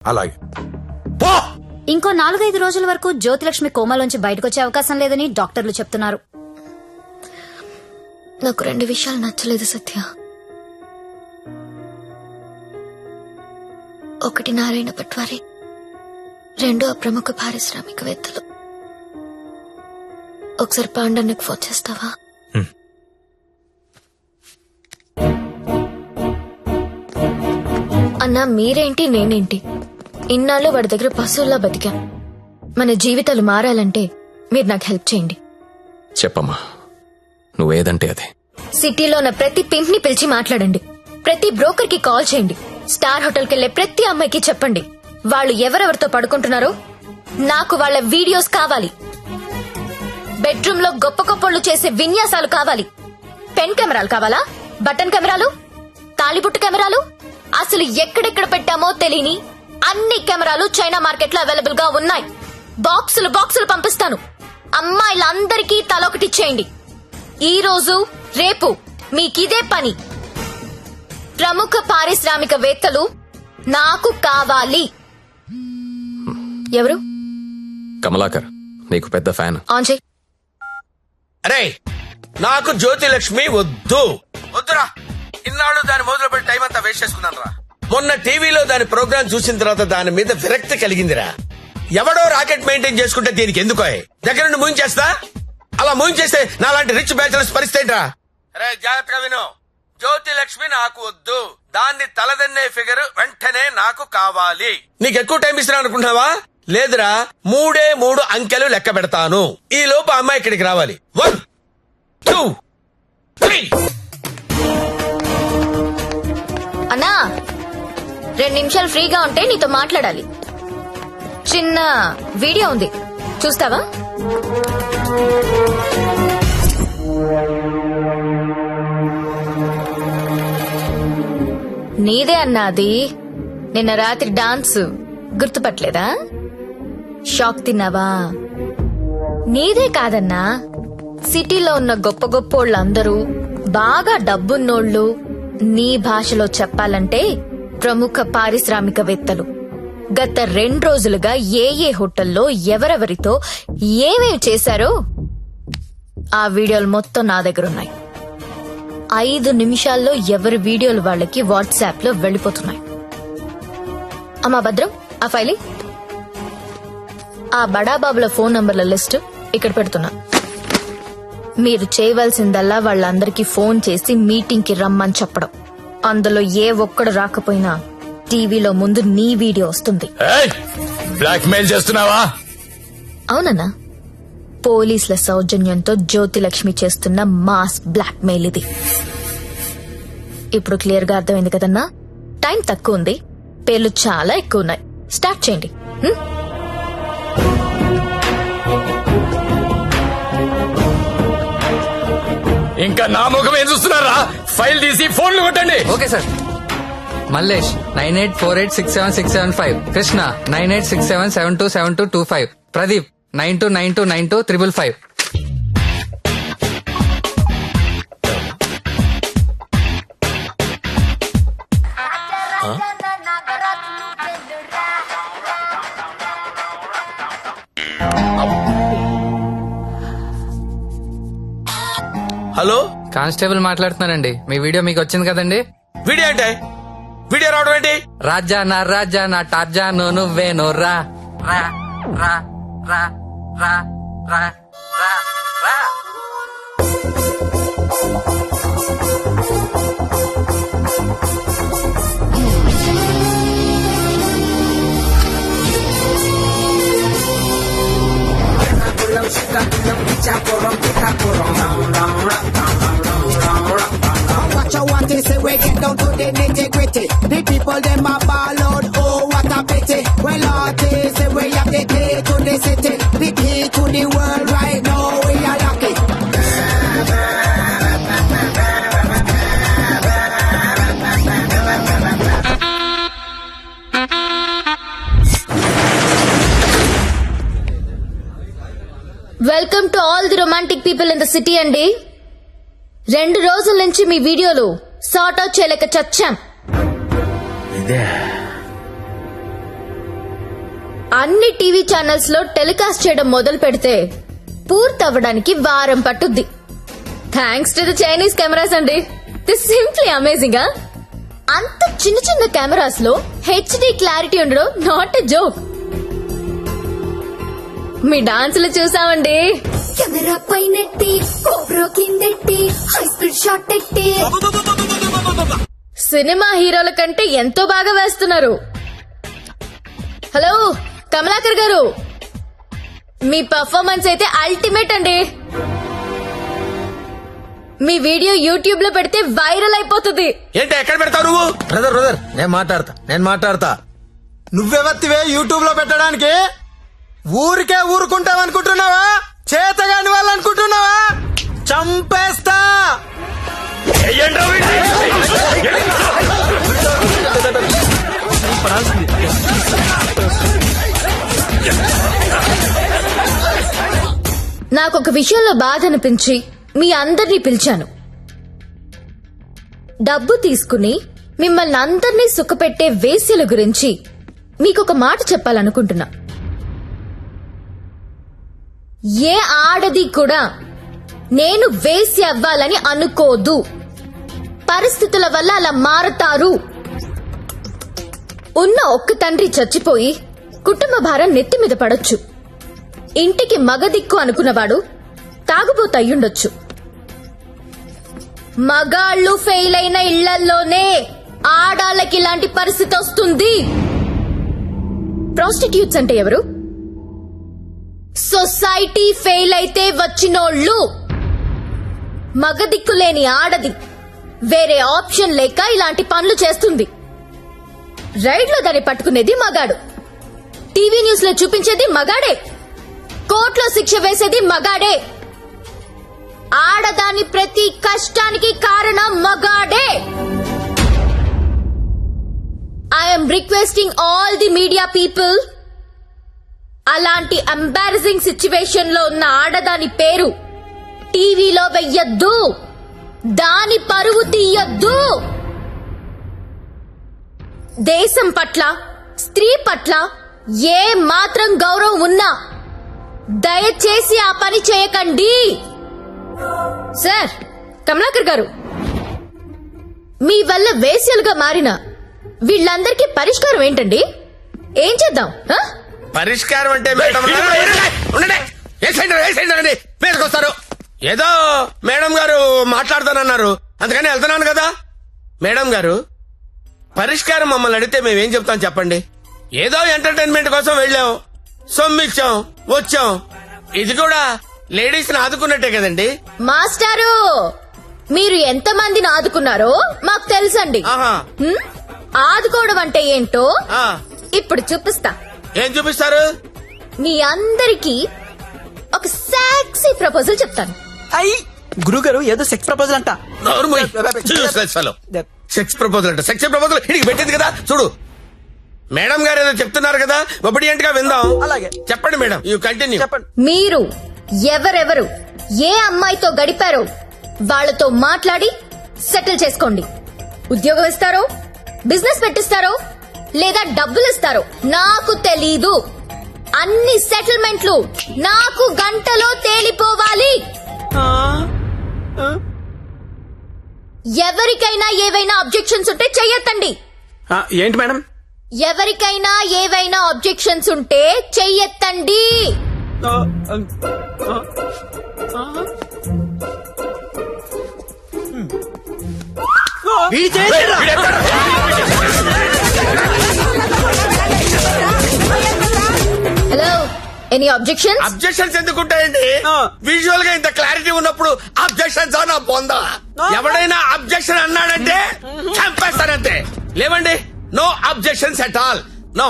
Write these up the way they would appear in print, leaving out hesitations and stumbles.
అలాగే పో. ఇంకో 4-5 రోజుల వరకు జ్యోతిలక్ష్మి కోమాలోంచి బయటకొచ్చే అవకాశం లేదని డాక్టర్లు చెప్తున్నారు. నాకు 2 విషయాలు నచ్చలేదు సత్య. ఒకటి నారాయణ పట్వారి, 2 ప్రముఖ పారిశ్రామికవేత్తలు. ఒకసారి పాండన్నకు ఫోన్ చేస్తావా? అన్నా మీరేంటి నేనేంటి, ఇన్నాళ్ళు వాడి దగ్గర పశువుల్లా బతికాం. మన జీవితాలు మారాలంటే మీరు నాకు హెల్ప్ చేయండి. చెప్పమ్మా, నువ్వేదంటే అదే. సిటీలో ఉన్న ప్రతి పింప్ ని పిలిచి మాట్లాడండి. ప్రతి బ్రోకర్ కి కాల్ చేయండి. స్టార్ హోటల్ కెళ్లే ప్రతి అమ్మాయికి చెప్పండి వాళ్ళు ఎవరెవరితో పడుకుంటున్నారో నాకు వాళ్ళ వీడియోస్ కావాలి. బెడ్రూమ్ లో గొప్ప గొప్పలు చేసే విన్యాసాలు కావాలి. పెన్ కెమెరాలు కావాలా, బటన్ కెమెరాలు, తాళిబుట్టు కెమెరాలు, అసలు ఎక్కడెక్కడ పెట్టామో తెలియని అన్ని కెమెరాలు చైనా మార్కెట్ లో అవైలబుల్ గా ఉన్నాయి. బాక్సులు బాక్సులు పంపిస్తాను. అమ్మాయిలందరికీ తలొకటి చేయండి. ఈ రోజు రేపు మీకిదే పని. ప్రముఖ పారిశ్రామికవేత్తలు నాకు కావాలి. ఎవరు? కమలాకర్, నీకు పెద్ద ఫ్యాన్. ఆన్ చేయి. అరే నాకు జ్యోతిలక్ష్మి వద్దు. వద్దురా, ఇన్నాళ్ళు దాని మొదలు పెట్టి టైం అంతా వేస్ట్ చేసుకున్నాను రా. మొన్న టీవీలో దాని ప్రోగ్రామ్ చూసిన తర్వాత దాని మీద విరక్తి కలిగిందిరా. ఎవడో రాకెట్ మెయింటైన్ చేసుకుంటే దీనికి ఎందుకో దగ్గర నుండి మూయించేస్తా. అలా మూయించేస్తే నాలాంటి రిచ్ బ్యాచులర్స్ పరిస్థితి రా. అరే జాగ్రత్తగా విను, జ్యోతిలక్ష్మి నాకు వద్దు. దాన్ని తలదన్నే ఫిగర్ వెంటనే నాకు కావాలి. నీకు ఎక్కువ టైం ఇస్తున్నా అనుకుంటున్నావా? లేదురా, 3 అంకెలు లెక్క పెడతాను. ఈ లోపు అమ్మాయి ఇక్కడికి రావాలి. 1 2 3. అన్నా 2 నిమిషాలు ఫ్రీగా ఉంటే నీతో మాట్లాడాలి. చిన్న వీడియో ఉంది, చూస్తావా? నీదే అన్నా అది. నిన్న రాత్రి డాన్స్ గుర్తుపట్టలేదా? షాక్ తిన్నావా? నీదే కాదన్నా, సిటీలో ఉన్న గొప్ప గొప్పోళ్ళందరూ బాగా డబ్బున్నోళ్ళు. నీ భాషలో చెప్పాలంటే ప్రముఖ పారిశ్రామికవేత్తలు గత 2 రోజులుగా ఏ హోటల్లో ఎవరెవరితో ఏమేమి చేశారో ఆ వీడియోలు మొత్తం నా దగ్గర ఉన్నాయి. 5 నిమిషాల్లో ఎవరి వీడియోలు వాళ్ళకి వాట్సాప్ లో వెళ్లిపోతున్నాయి. అమ్మా భద్రం, ఆ ఫైలి ఆ బడాబాబుల ఫోన్ నంబర్ల లిస్ట్ ఇక్కడ పెడుతున్నా. మీరు చేయవలసిందల్లా వాళ్ళందరికీ ఫోన్ చేసి మీటింగ్ కి రమ్మని చెప్పడం. అందులో ఏ ఒక్కడు రాకపోయినా టీవీలో ముందు నీ వీడియో వస్తుంది. బ్లాక్ మెయిల్ చేస్తున్నావా? అవునన్నా, పోలీసుల సౌజన్యంతో జ్యోతిలక్ష్మి చేస్తున్న మాస్ బ్లాక్ మెయిల్ ఇది. ఇప్పుడు క్లియర్ గా అర్థమైంది కదన్నా? టైం తక్కువ ఉంది, పేర్లు చాలా ఎక్కువ ఉన్నాయి. స్టార్ట్ చేయండి. ఇంకా నా ముఖం ఏం చూస్తున్నారా? ఫైల్ తీసి ఫోన్లు కొట్టండి. Okay sir. Mallesh 9848676775, Krishna 9867727225, Pradeep 92929255. Hello, constable మాట్లాడుతున్నానండి. మీ వీడియో మీకు వచ్చింది కదండి? వీడియో అంటే వీడియో రావడం ఏంటి? రాజా నా టార్జాను నువ్వేను రా రా రా రా రా రా రా రా. Watch out what they say, we get down to the nitty-gritty. The people them a ball out, oh what a pity. Well artists say we have the key to the city, the key to the world right now, we are lucky. Welcome to all the romantic people in the city అండి. 2 రోజుల నుంచి మీ వీడియోలు sort out చేయలేక చచ్చాం. అన్ని TV channels లో telecast చేయడం మొదలు పెడితే పూర్తవ్వడానికి వారం పట్టుద్ది. Thanks to the Chinese cameras అండి. This simply amazing. అంత చిన్న చిన్న కెమెరాస్ లో హెచ్డి క్లారిటీ ఉండడం నాట్ ఎ జోక్. మీ డాన్సులు చూసామండి. కెమెరా పైనెట్టి కోబ్రా కిందెట్టి హై స్పీడ్ షాట్ ఎట్టి సినిమా హీరోల కంటే ఎంతో బాగా వేస్తున్నారు. హలో కమలాకర్ గారు, మీ పర్ఫార్మెన్స్ అయితే అల్టిమేట్ అండి. మీ వీడియో యూట్యూబ్ లో పెడితే వైరల్ అయిపోతుంది. ఏంటి ఎక్కడ పెడతావు నువ్వు? బ్రదర్ నేను మాట్లాడతా. నువ్వెవత్తివే యూట్యూబ్ లో పెట్టడానికి? ఊరికే ఊరుకుంటావనుకుంటున్నావా? చేతగాని వాళ్ళు అనుకుంటున్నావా? చంపేస్తా. నాకొక విషయంలో బాధ అనిపించి మీ అందరినీ పిలిచాను. డబ్బు తీసుకుని మిమ్మల్ని అందరినీ సుఖపెట్టే వేశ్యల గురించి మీకొక మాట చెప్పాలనుకుంటున్నా. ఏ ఆడది కూడా నేను వేశ్య అవ్వాలని అనుకోదు. పరిస్థితుల వల్ల అలా మారతారు. ఉన్న ఒక్క తండ్రి చచ్చిపోయి కుటుంబ భారం నెత్తి మీద పడొచ్చు. ఇంటికి మగదిక్కు అనుకున్నవాడు తాగుబోతు అయ్యుండొచ్చు. మగాళ్ళు ఫెయిల్ అయిన ఇళ్లల్లోనే ఆడాళ్ళకి ఇలాంటి పరిస్థితి వస్తుంది. ప్రాస్టిట్యూట్స్ అంటే ఎవరు? సొసైటీ ఫెయిల్ అయితే వచ్చినోళ్ళు. మగదిక్కు లేని ఆడది వేరే ఆప్షన్ లేక ఇలాంటి పనులు చేస్తుంది. రైడ్ లో దాన్ని పట్టుకునేది మగాడు, టీవీ న్యూస్ లో చూపించేది మగాడే, కోర్టులో శిక్ష వేసేది మగాడే. ఆడదాని ప్రతి కష్టానికి కారణం మగాడే. I'm requesting all the media people, అలాంటి ఎంబారసింగ్ సిచ్యువేషన్ లో ఉన్న ఆడదాని పేరు టీవీలో వెయ్యొద్దు. దాని పరువు తీయొద్దు. దేశం పట్ల, స్త్రీ పట్ల ఏ మాత్రం గౌరవం ఉన్నా దయచేసి ఆ పని చేయకండి. సార్ కమలాకర్ గారు, మీ వల్ల వేశ్యలుగా మారిన వీళ్ళందరికీ పరిష్కారం ఏంటండి? ఏం చేద్దాం? పరిష్కారం అంటే మేడం మీదకొస్తారు. ఏదో మేడం గారు మాట్లాడతానన్నారు, అందుకని వెళ్తున్నాను కదా. మేడం గారు, పరిష్కారం మమ్మల్ని అడిగితే మేమేం చెప్తాం చెప్పండి? ఏదో ఎంటర్టైన్మెంట్ కోసం వెళ్ళాం, సొమ్మిచ్చాం, వచ్చాం. ఇది కూడా లేడీస్ ని ఆదుకున్నట్టే కదండి. మాస్టారు, మీరు ఎంత మందిని ఆదుకున్నారో మాకు తెలుసండి. ఆహా. ఆదుకోవడం అంటే ఏంటో ఆ. ఇప్పుడు చూపిస్తా. ఏం చూపిస్తారు? మీ అందరికీ ఒక సెక్సీ ప్రపోజల్ చెప్తాను. అయ్యి గురుగారు ఏదో సెక్స్ ప్రపోజల్ అంట. సెక్స్ ప్రపోజల్ అంట. సెక్స్ ప్రపోజల్ ఇడికి పెట్టింది కదా చూడు. మేడం గారు ఏదో చెప్తున్నారు కదా, ఒబిడియంట్ గా విందాం. అలాగే చెప్పండి మేడం, యూ కంటిన్యూ. చెప్పండి. మీరు ఎవరెవరు ఏ అమ్మాయితో గడిపారో వాళ్ళతో మాట్లాడి సెటిల్ చేసుకోండి. ఉద్యోగం ఇస్తారో, బిజినెస్ పెట్టిస్తారో, లేదా డబ్బులు ఇస్తారో నాకు తెలీదు. అన్ని సెటిల్మెంట్లు నాకు గంటలో తేలిపోవాలి. ఎవరికైనా ఏవైనా అబ్జెక్షన్స్ ఉంటే చెయ్యొద్దండి. ఏంటి మేడం? ఎవరికైనా ఏవైనా అబ్జెక్షన్స్ ఉంటే చెయ్యొద్దండి. Hello, any objections? అబ్జెక్షన్స్ ఎందుకుంటాయండి? విజువల్ గా ఇంత క్లారిటీ ఉన్నప్పుడు అబ్జెక్షన్స్ నా పొందా. ఎవడైనా అబ్జెక్షన్ అన్నాడంటే చంపేస్తానంతే. లేవండి, no objections at all. No.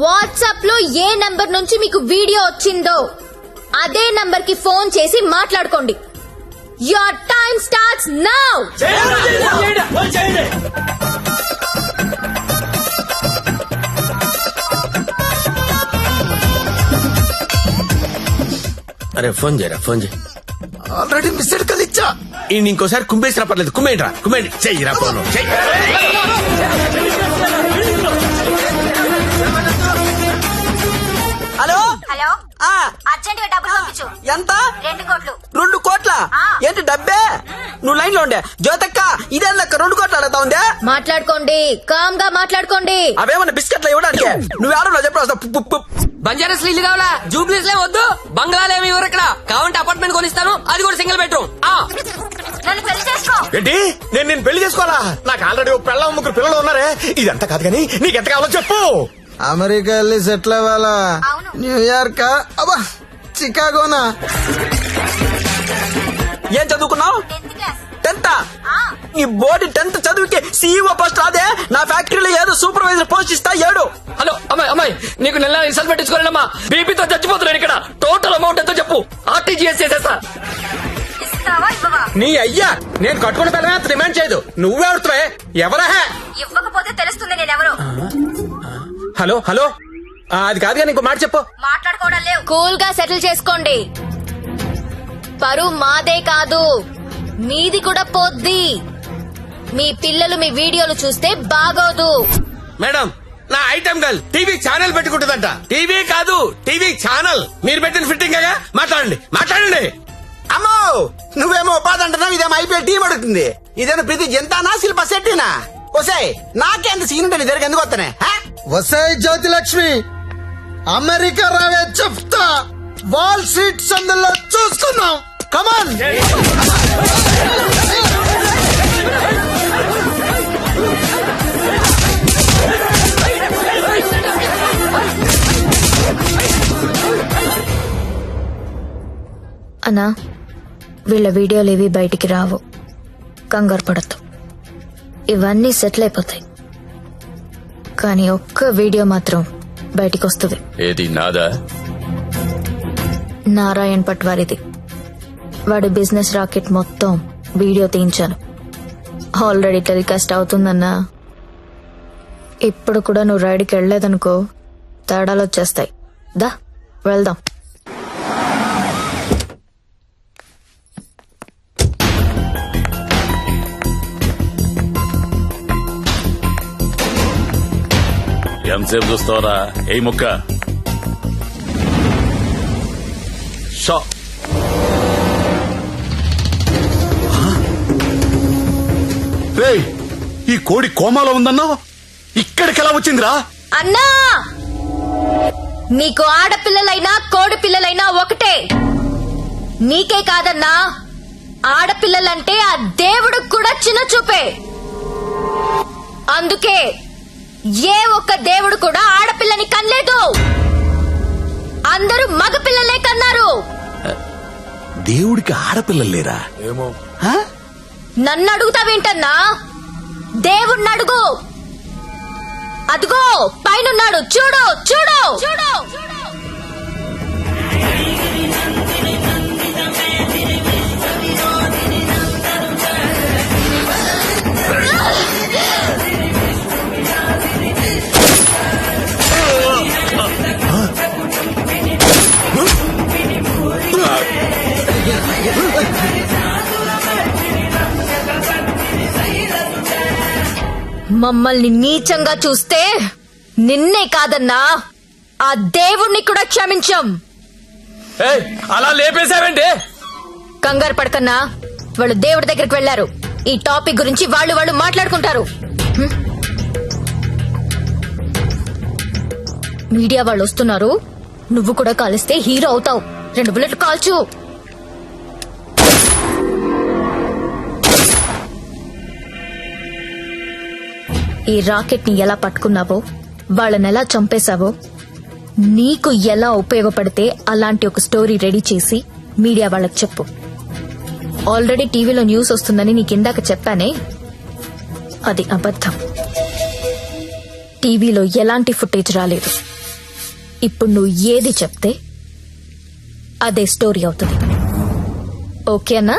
WhatsApp లో ఏ నంబర్ నుంచి మీకు వీడియో వచ్చిందో అదే నంబర్ కి ఫోన్ చేసి మాట్లాడుకోండి. Your time starts now. అరే ఫోన్ చేయరా, ఫోన్ చేయి. ఆల్రెడీ మిస్డ్ కాల్ ఇచ్చా. ఇంకోసారి కుమ్మేసినా పర్లేదు, కుమ్మేంట్రా, కుమ్మేండి. చెయ్యిరా ఫోన్. ఎంత 2 కోట్లు 2 కోట్ల ఏంటి డబ్బే నువ్వు లైన్ లో ఉండే జ్యోతక్క ఇదే లెక్క 2 కోట్లు అడుగుతా ఉందే మాట్లాడుకోండి కామ్ గా మాట్లాడుకోండి. అవేమన్నా బిస్కెట్లు ఇవ్వడానికి నువ్వు ఆడలో చెప్పు బంజారాస్ ఇల్లు కావాలా జూబ్లీస్ లే వద్దు బంగ్లాలు ఏమి ఇవ్వరు ఇక్కడ కావాలంటే అపార్ట్మెంట్ కొనిస్తాను అది కూడా సింగిల్ బెడ్రూమ్. నన్ను పెళ్లి చేసుకో. ఏంటి నేను పెళ్లి చేసుకోవాలా? నాకు ఆల్రెడీ 3 పిల్లలు ఉన్నారే. ఇదంతా కాదు కానీ నీకెంత కావాలో చెప్పు. అమెరికా వెళ్ళి సెటిల్ అవ్వాలా? న్యూయార్క్ అబ్బా చికాగోనా? ఏం చదువుకున్నావు? 10th ఈ బోర్డు 10th చదువుకి సీఈఓ పోస్ట్ రాదే నా ఫ్యాక్టరీలో ఏదో సూపర్వైజర్ పోస్ట్ ఇస్తా 7. హలో అమ్మాయి నీకు నెల రిసల్ట్ పెట్టించుకోలేనమ్మా బీపీతో చచ్చిపోతున్నాను ఇక్కడ టోటల్ అమౌంట్ ఎంతో చెప్పు ఆర్టీజీఎస్ చేసేస్తా. నీ అయ్యా నేను కట్టుకున్న పిల్లమే అంత డిమాండ్ చేయదు. నువ్వే అడుగుతావే ఎవరా? ఇవ్వకపోతే తెలుస్తుంది నేనెవరు. హలో అది కాదుగా నీకు మాట చెప్పు. మాట్లాడుకోవడం లేవు. కూల్ గా సెటిల్ చేసుకోండి. పరువు మాదే కాదు మీది కూడా పోద్ది. మీ పిల్లలు మీ వీడియోలు చూస్తే బాగోదు. మేడం నా ఐటమ్ గర్ల్ టీవీ ఛానల్ పెట్టుకుంటుందంట. టీవీ కాదు టీవీ ఛానల్. మీరు పెట్టిన ఫిట్టింగ్ మాట్లాడండి. అమ్మో నువ్వేమో ఉపాధి అంటున్నావు ఇదేమో ఐపీఎల్ టీం అడుగుతుంది. ఇదేమో ప్రతి జంతానా శిల్ప శెట్టినా? ఒసే నాకేంత సీన్ ఉంటే నీ దగ్గర ఎందుకు వస్తానే? వసాయి జ్యోతిలక్ష్మి అమెరికా రావే చెప్తా. వాల్ స్ట్రీట్ సందులో చూసుకున్నాం. కమాన్ అన్నా వీళ్ళ వీడియోలు ఏవి బయటికి రావు కంగారు పడద్దు. ఇవన్నీ సెటిల్ అయిపోతాయి కానీ ఒక్క వీడియో మాత్రం బయటికి వస్తుంది. ఏది నాదా? నారాయణ్ పట్వారిది. వాడి బిజినెస్ రాకెట్ మొత్తం వీడియో తీయించాను. ఆల్రెడీ టెలికాస్ట్ అవుతుందన్నా. ఇప్పుడు కూడా నువ్వు రైడ్కి వెళ్ళలేదనుకో తేడాలు వచ్చేస్తాయి. దా వెళ్దాం. ఎంతసేపు చూస్తావరా? ఏ ముక్క షా రేయ్, ఈ కోడి కోమాలో ఉందన్నావు ఇక్కడికి ఎలా వచ్చిందిరా? అన్నా నీకు ఆడపిల్లలైనా కోడి పిల్లలైనా ఒకటే. నీకే కాదన్నా ఆడపిల్లలంటే ఆ దేవుడికి కూడా చిన్న చూపే. అందుకే ఏ ఒక్క దేవుడు కూడా ఆడపిల్లని కనలేదు. అందరూ మగపిల్లలే కన్నారు. దేవుడికి ఆడపిల్లలు లేరా? ఏమో. నన్ను అడుగుతావేంటన్నా? దేవుణ్ణి అడుగు. అదిగో పైనున్నాడు చూడు చూడు చూడు. మమ్మల్ని నీచంగా చూస్తే నిన్నే కాదన్నా ఆ దేవుణ్ణి కూడా క్షమించం. ఏయ్, అలా లేపేశావేంటి? కంగారు పడకన్నా వాళ్ళు దేవుడి దగ్గరికి వెళ్లారు. ఈ టాపిక్ గురించి వాళ్ళు మాట్లాడుకుంటారు. మీడియా వాళ్ళు వస్తున్నారు. నువ్వు కూడా కాలిస్తే హీరో అవుతావు. 2 బుల్లెట్లు కాల్చు. ఈ రాకెట్ ని ఎలా పట్టుకున్నావో వాళ్ళనెలా చంపేశావో నీకు ఎలా ఉపయోగపడితే అలాంటి ఒక స్టోరీ రెడీ చేసి మీడియా వాళ్ళకి చెప్పు. ఆల్రెడీ టీవీలో న్యూస్ వస్తుందని నీకిందాక చెప్పానే, అది అబద్ధం. టీవీలో ఎలాంటి ఫుటేజ్ రాలేదు. ఇప్పుడు నువ్వు ఏది చెప్తే అదే స్టోరీ అవుతుంది. ఓకే అన్నా?